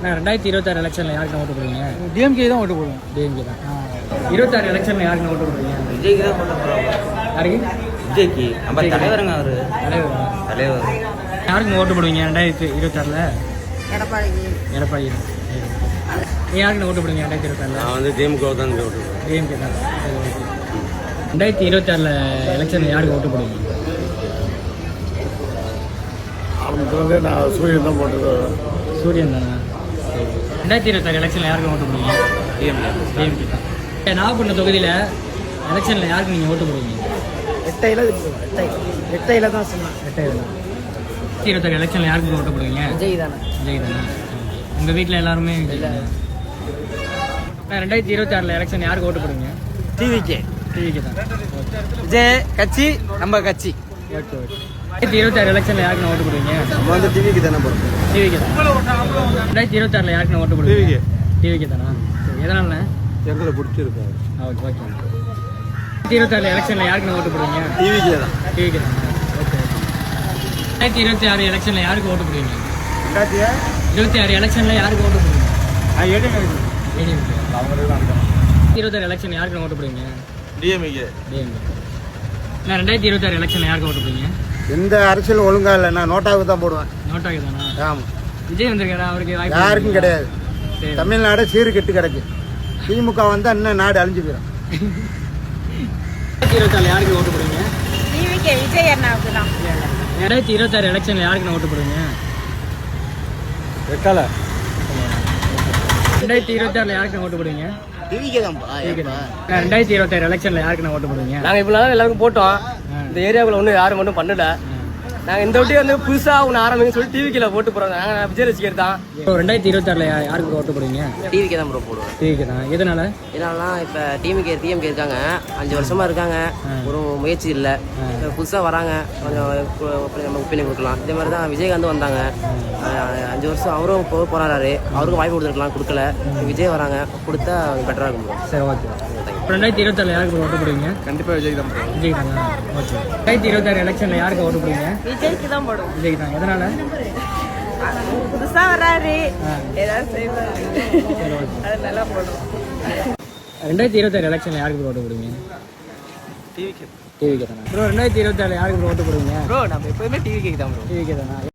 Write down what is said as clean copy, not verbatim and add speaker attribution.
Speaker 1: நான் 2026 எலெக்ஷனில் யாருக்கு ஓட்டு போடுவீங்க?
Speaker 2: டிஎம்கே தான் ஓட்டு போடுவோம்.
Speaker 1: டிஎம்கே தான். 26 எலெக்ஷனில் யாருக்கு ஓட்டு போடுவீங்க?
Speaker 3: விஜய்க்கு தான் போட்ட போகிறோம்.
Speaker 1: யாருக்கு?
Speaker 3: விஜய்க்கு. நம்ம தலைவருங்க அவர். தலைவர்.
Speaker 1: யாருக்கு ஓட்டு போடுவீங்க 2026?
Speaker 4: எடப்பாடிக்கு.
Speaker 1: எடப்பாடி. நீ யாருக்கு ஓட்டு போடுவீங்க 2026?
Speaker 3: நான் வந்து திமுக தான் ஓட்டு போடுவேன்.
Speaker 1: டிஎம்கே தான். 2026 எலெக்ஷனில் யாருக்கு ஓட்டு போடுவீங்க?
Speaker 2: அவனுக்கு வந்து நான் சூரியன் தான் போட்டுருவேன்.
Speaker 1: சூரியன் தானா? 2026 எலெக்ஷனில் யாருக்கு ஓட்டு போடுவீங்க? டிஎம்கே தான். நாகப்பட்டினம் தொகுதியில் எலெக்ஷனில் யாருக்கு நீங்கள் ஓட்டு போடுவீங்க?
Speaker 4: எட்டையில தான் சொன்னேன்.
Speaker 1: 2026 எலெக்ஷனில் யாருக்கு ஓட்டு போடுவீங்க?
Speaker 4: விஜய் தானே.
Speaker 1: விஜய் தானா? உங்கள் வீட்டில் எல்லாருமே விஜய் தானே? 2026 எலெக்ஷன் யாருக்கு ஓட்டு போடுவீங்க?
Speaker 4: டிவிக்கே.
Speaker 1: டிவிக்கு தான்.
Speaker 4: விஜய் கட்சி நம்ம கட்சி.
Speaker 1: Okay okay. 2026 எலெக்ஷனில் யாருக்கு ஓட்டு போடுவீங்க?
Speaker 3: நம்ம வந்து டிவிக்கு தானே போடுறோம்.
Speaker 1: டிவிக்கு தான். 2026 யாருக்கு ஓட்டு போடுவீங்க? டிவிக்கு தானா? சரி, எதனால?
Speaker 3: எங்களை பிடிச்சிருக்காரு.
Speaker 1: Okay okay. 2026 எலெக்ஷனில் யாருக்கு ஓட்டு போடுவீங்க?
Speaker 3: டிவிக்கே தான்.
Speaker 1: டிவிக்கு தான். Okay okay. 2026 எலெக்ஷனில் யாருக்கு ஓட்டு போடுவீங்க? 26 எலெக்ஷனில் யாருக்கு ஓட்டு போடுவீங்க? 26 எலெக்ஷன் யாருக்கு ஓட்டு போடுவீங்க?
Speaker 3: டிஎம்கே.
Speaker 1: நான் 2026 எலெக்ஷன் யாருக்கு ஓட்டு போடுவீங்க?
Speaker 2: எந்த அரசியல் ஒழுங்கா இல்லை, நான் நோட்டாவுக்கு தான் போடுவேன்.
Speaker 1: நோட்டாக்கு தானா?
Speaker 2: ஆமாம்.
Speaker 1: விஜய் வந்திருக்காரா? அவருக்கு வாய்ப்பு
Speaker 2: யாருக்கும் கிடையாது.
Speaker 1: சரி.
Speaker 2: தமிழ்நாடு சீரு கெட்டு கிடக்கு. திமுக வந்தால் இன்னும் நாடு அழிஞ்சு போயிடும்.
Speaker 1: 2026 யாருக்கு ஓட்டு போடுவீங்க?
Speaker 4: டிவிக்கே விஜய் அண்ணாவுக்கு தான்.
Speaker 1: 2026 எலெக்ஷன் யாருக்கு ஓட்டு போடுவீங்க?
Speaker 2: வெட்டால
Speaker 1: 2026 யாருக்கு ஓட்டு போடுவீங்க?
Speaker 2: டிவிக்கே தான்.
Speaker 1: 2026 எலெக்ஷன்ல யாருக்கு ஓட்டு போடுவீங்க?
Speaker 5: நாங்கள் இப்போ எல்லாருக்கும் போட்டோம். இந்த ஏரியாவுக்குள்ள ஒன்றும் யாரும் மட்டும் பண்ணல. நாங்கள் இந்த வாட்டி வந்து புதுசாக ஒன்று ஆரம்பிங்கன்னு சொல்லி டிவிக்கில் போட்டு போகிறோம். நாங்கள் விஜய் ரசிகர் தான்.
Speaker 1: இப்போ 2026 யாருக்கு ஓட்டு போடுவீங்க?
Speaker 5: டிவிக்கு தான் ப்ரோ போடுவோம்.
Speaker 1: டிவிக்கு தான். எதனால?
Speaker 5: இதனால இப்போ டிஎம்கே இருக்காங்க, 5 வருஷமா இருக்காங்க, ஒரு முயற்சி இல்லை. புதுசாக வராங்க, கொஞ்சம் நம்ம ஒப்பீனியன் கொடுக்கலாம். இதே மாதிரி தான் விஜயகாந்த் வந்தாங்க, 5 வருஷம் அவரும் போக போறாரு, அவருக்கும் வாய்ப்பு கொடுத்துருக்கலாம், கொடுக்கல. விஜய் வராங்க, கொடுத்தா பெட்டராக இருக்கும்.
Speaker 1: சரி ஓகே. இப்போ 2026 யாருக்கு ஓட்டு போடுவீங்க?
Speaker 5: கண்டிப்பாக விஜய் தான்.
Speaker 1: விஜய் தானா? ஓகே. 2026 எலெக்ஷன்ல யாருக்கு ஓட்டு போடுவீங்க?
Speaker 4: விஜய்க்கு தான் போடுவோம்.
Speaker 1: விஜய் தான். எதனால?
Speaker 4: புதுசா வராரு, ஏதாவது செய்வாரு, அதனால போடுவோம்.
Speaker 1: 2026 எலெக்ஷன்ல யாருக்கு ஓட்டு போடுவீங்க?
Speaker 5: டிவிக்கு.
Speaker 1: டிவிக்கு தானா? ப்ரோ 2026 யாருக்கு ஓட்டு போடுவீங்க?
Speaker 5: ப்ரோ நம்ம எப்போதுமே டிவிக்கு தான் ப்ரோ.
Speaker 1: டிவிக்கு தானா?